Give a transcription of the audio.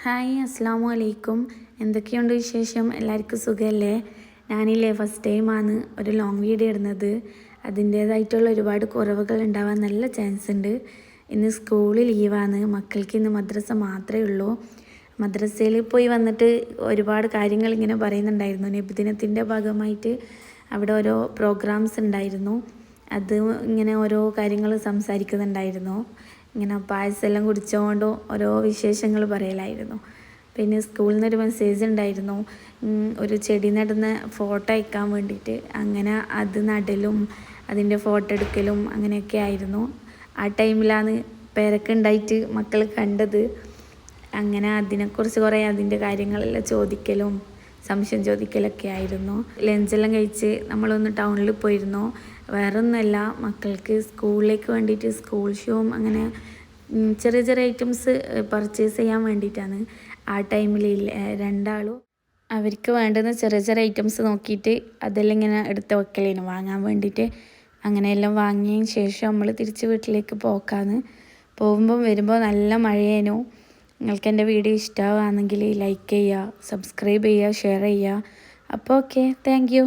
Hi അസ്സാമു അലൈക്കും. എന്തൊക്കെയുണ്ട് വിശേഷം? എല്ലാവർക്കും സുഖമല്ലേ? ഞാനില്ലേ ഫസ്റ്റ് ടൈമാണ് ഒരു ലോങ് വീഡിയോ ഇടുന്നത്. അതിൻ്റേതായിട്ടുള്ള ഒരുപാട് കുറവുകൾ ഉണ്ടാവാൻ നല്ല ചാൻസ് ഉണ്ട്. ഇന്ന് സ്കൂളിൽ ലീവാണ്, മക്കൾക്ക് ഇന്ന് മദ്രസ മാത്രമേ ഉള്ളൂ. മദ്രസയിൽ പോയി വന്നിട്ട് ഒരുപാട് കാര്യങ്ങൾ ഇങ്ങനെ പറയുന്നുണ്ടായിരുന്നു. നബിദിനത്തിൻ്റെ ഭാഗമായിട്ട് അവിടെ ഓരോ പ്രോഗ്രാംസ് ഉണ്ടായിരുന്നു. അത് ഇങ്ങനെ ഓരോ കാര്യങ്ങൾ സംസാരിക്കുന്നുണ്ടായിരുന്നു. ഇങ്ങനെ പായസമെല്ലാം കുടിച്ചുകൊണ്ട് ഓരോ വിശേഷങ്ങൾ പറയലായിരുന്നു. പിന്നെ സ്കൂളിൽ നിന്നൊരു മെസ്സേജ് ഉണ്ടായിരുന്നു, ഒരു ചെടി നടുന്ന ഫോട്ടോ അയക്കാൻ വേണ്ടിയിട്ട്. അങ്ങനെ അത് നടലും അതിൻ്റെ ഫോട്ടോ എടുക്കലും അങ്ങനെയൊക്കെ ആയിരുന്നു. ആ ടൈമിലാണ് പേരക്കുണ്ടായിട്ട് മക്കൾ കണ്ടത്. അങ്ങനെ അതിനെക്കുറിച്ച് കുറേ അതിൻ്റെ കാര്യങ്ങളെല്ലാം ചോദിക്കലും സംശയം ചോദിക്കലൊക്കെ ആയിരുന്നു. ലഞ്ചെല്ലാം കഴിച്ച് നമ്മളൊന്ന് ടൗണിൽ പോയിരുന്നു. വേറെ ഒന്നുമല്ല, മക്കൾക്ക് സ്കൂളിലേക്ക് വേണ്ടിയിട്ട് സ്കൂൾ ഷൂവും അങ്ങനെ ചെറിയ ചെറിയ ഐറ്റംസ് പർച്ചേസ് ചെയ്യാൻ വേണ്ടിയിട്ടാണ്. ആ ടൈമിൽ രണ്ടാളും അവർക്ക് വേണ്ടുന്ന ചെറിയ ചെറിയ ഐറ്റംസ് നോക്കിയിട്ട് അതെല്ലാം ഇങ്ങനെ എടുത്ത് വെക്കലേനു വാങ്ങാൻ വേണ്ടിയിട്ട്. അങ്ങനെയെല്ലാം വാങ്ങിയതിന് ശേഷം നമ്മൾ തിരിച്ച് വീട്ടിലേക്ക് പോക്കാന്ന്. പോകുമ്പം വരുമ്പോൾ നല്ല മഴയേനു. നിങ്ങൾക്ക് എൻ്റെ വീഡിയോ ഇഷ്ടമാവുകയാണെങ്കിൽ ലൈക്ക് ചെയ്യുക, സബ്സ്ക്രൈബ് ചെയ്യുക, ഷെയർ ചെയ്യുക. അപ്പോൾ ഓക്കെ, താങ്ക് യു.